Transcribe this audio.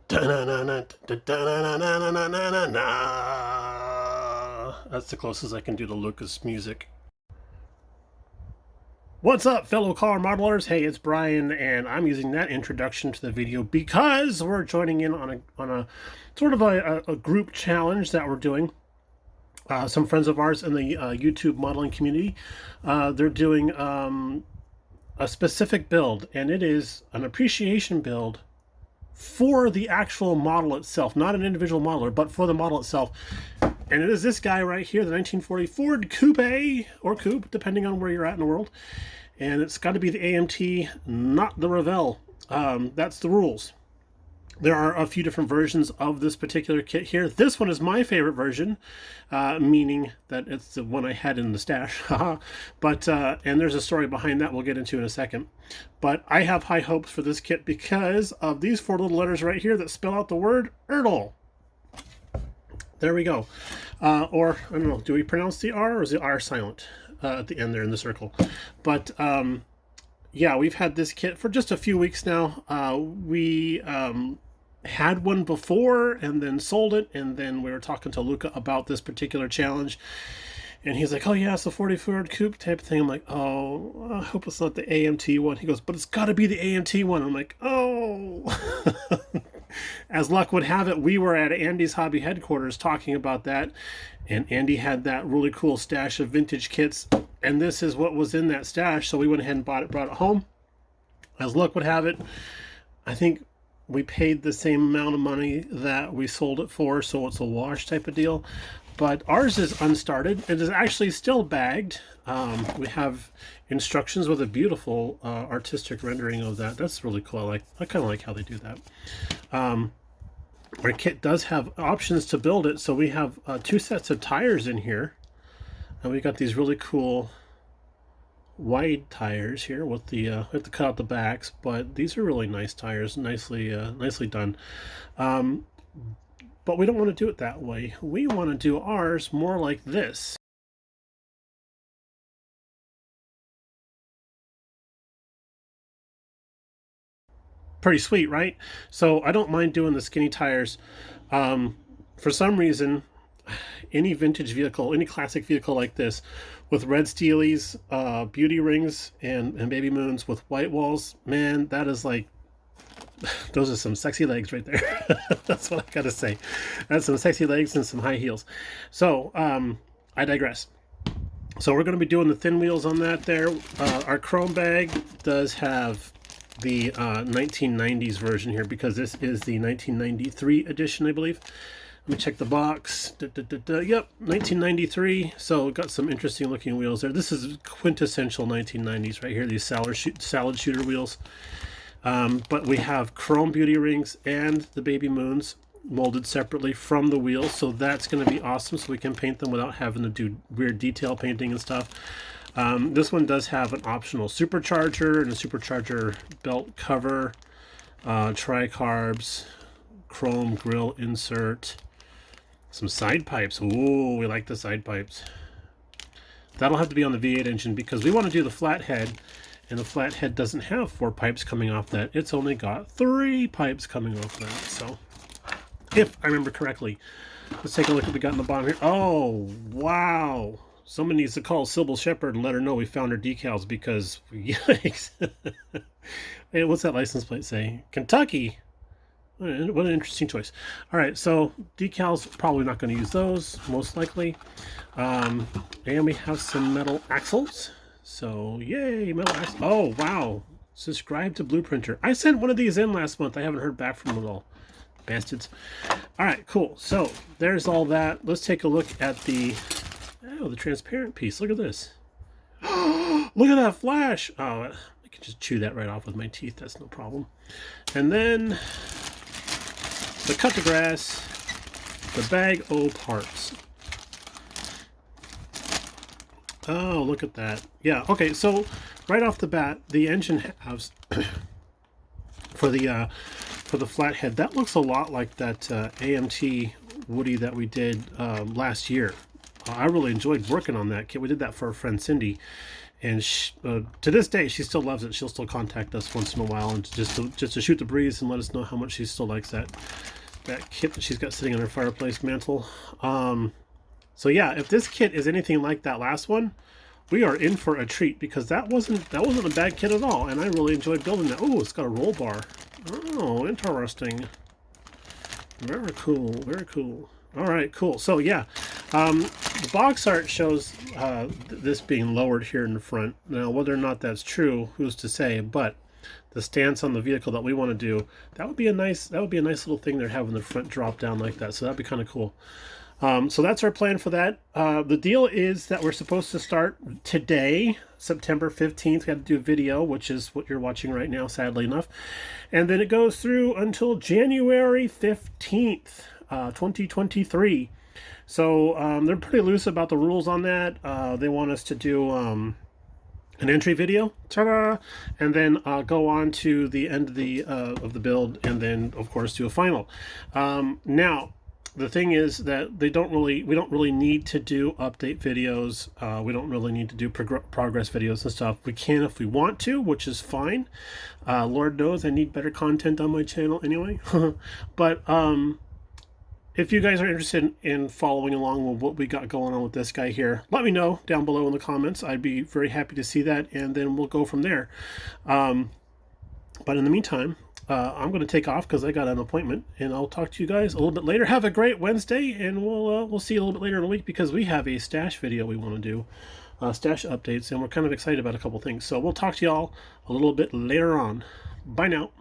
That's the closest I can do to Lucas music. What's up, fellow car modelers? Hey, it's Brian, and I'm using that introduction to the video because we're joining in on a sort of a group challenge that we're doing. Some friends of ours in the YouTube modeling community, they're doing a specific build, and it is an appreciation build for the actual model itself, not an individual modeler, but for the model itself. And it is this guy right here, the 1940 Ford Coupe, or Coupe, depending on where you're at in the world. And it's got to be the AMT, not the Revell. That's the rules. There are a few different versions of this particular kit here. This one is my favorite version, meaning that it's the one I had in the stash. But and there's a story behind that we'll get into in a second. But I have high hopes for this kit because of these four little letters right here that spell out the word Ertl. There we go. Or, I don't know, do we pronounce the R, or is the R silent at the end there in the circle? But yeah, we've had this kit for just a few weeks now. We had one before and then sold it, and then we were talking to Luca about this particular challenge, and he's like, oh yeah, it's a 40 Ford Coupe type thing. I'm like, oh, I hope it's not the AMT one. He goes, but it's got to be the AMT one. I'm like, oh. As luck would have it, we were at Andy's hobby headquarters talking about that, and Andy had that really cool stash of vintage kits, and this is what was in that stash, so we went ahead and brought it home. As luck would have it, I think we paid the same amount of money that we sold it for, so it's a wash type of deal. But ours is unstarted. It is actually still bagged. We have instructions with a beautiful artistic rendering of that. That's really cool. I kind of like how they do that. Our kit does have options to build it, so we have two sets of tires in here, and we got these really cool wide tires here with the we have to cut out the backs, but these are really nice tires, nicely done. But we don't want to do it that way. We want to do ours more like this. Pretty sweet, right? So I don't mind doing the skinny tires. For some reason, any vintage vehicle, any classic vehicle like this, with red steelies, beauty rings, and baby moons with white walls, man, that is like, those are some sexy legs right there. That's what I gotta say. That's some sexy legs and some high heels. So I digress. So we're going to be doing the thin wheels on that there. Our chrome bag does have the 1990s version here, because this is the 1993 edition, I believe. Let me check the box. Yep, 1993. So got some interesting looking wheels there. This is quintessential 1990s right here. These salad shooter wheels. But we have chrome beauty rings and the baby moons molded separately from the wheels, so that's going to be awesome, so we can paint them without having to do weird detail painting and stuff. This one does have an optional supercharger and a supercharger belt cover, tri-carbs, chrome grill insert, some side pipes. Ooh, we like the side pipes. That'll have to be on the V8 engine because we want to do the flathead, and the flathead doesn't have 4 pipes coming off that. It's only got 3 pipes coming off that, so if I remember correctly. Let's take a look at what we got in the bottom here. Oh, wow. Someone needs to call Sybil Shepherd and let her know we found her decals, because, yikes. Hey, what's that license plate say? Kentucky. What an interesting choice. All right, so decals, probably not going to use those, most likely. And we have some metal axles. So, yay, metal axles. Oh, wow. Subscribe to Blueprinter. I sent one of these in last month. I haven't heard back from them at all. Bastards. All right, cool. So there's all that. Let's take a look at the transparent piece. Look at this. Look at that flash. Oh, I can just chew that right off with my teeth. That's no problem. And then the cut the grass, the bag o' parts. Oh, look at that. Yeah. Okay. So right off the bat, the engine halves for the flathead, that looks a lot like that AMT Woody that we did last year. I really enjoyed working on that kit. We did that for our friend Cindy, and to this day she still loves it. She'll still contact us once in a while and just to shoot the breeze and let us know how much she still likes that kit that she's got sitting on her fireplace mantle. So yeah, if this kit is anything like that last one, we are in for a treat, because that wasn't a bad kit at all, and I really enjoyed building that. Oh, it's got a roll bar. Oh, interesting. Very cool, very cool. All right, cool. So yeah, the box art shows this being lowered here in the front. Now, whether or not that's true, who's to say? But the stance on the vehicle that we want to do, that would be a nice little thing there, having the front drop down like that. So that'd be kind of cool. So that's our plan for that. The deal is that we're supposed to start today, September 15th. We had to do a video, which is what you're watching right now, sadly enough. And then it goes through until January 15th, 2023. So they're pretty loose about the rules on that. They want us to do an entry video, ta-da, and then go on to the end of the build, and then of course do a final. Now, the thing is that we don't really need to do update videos. We don't really need to do progress videos and stuff. We can if we want to, which is fine. Lord knows I need better content on my channel anyway. But if you guys are interested in following along with what we got going on with this guy here, let me know down below in the comments. I'd be very happy to see that, and then we'll go from there. But in the meantime, I'm going to take off because I got an appointment, and I'll talk to you guys a little bit later. Have a great Wednesday, and we'll see you a little bit later in the week, because we have a stash video we want to do, stash updates, and we're kind of excited about a couple things. So we'll talk to y'all a little bit later on. Bye now.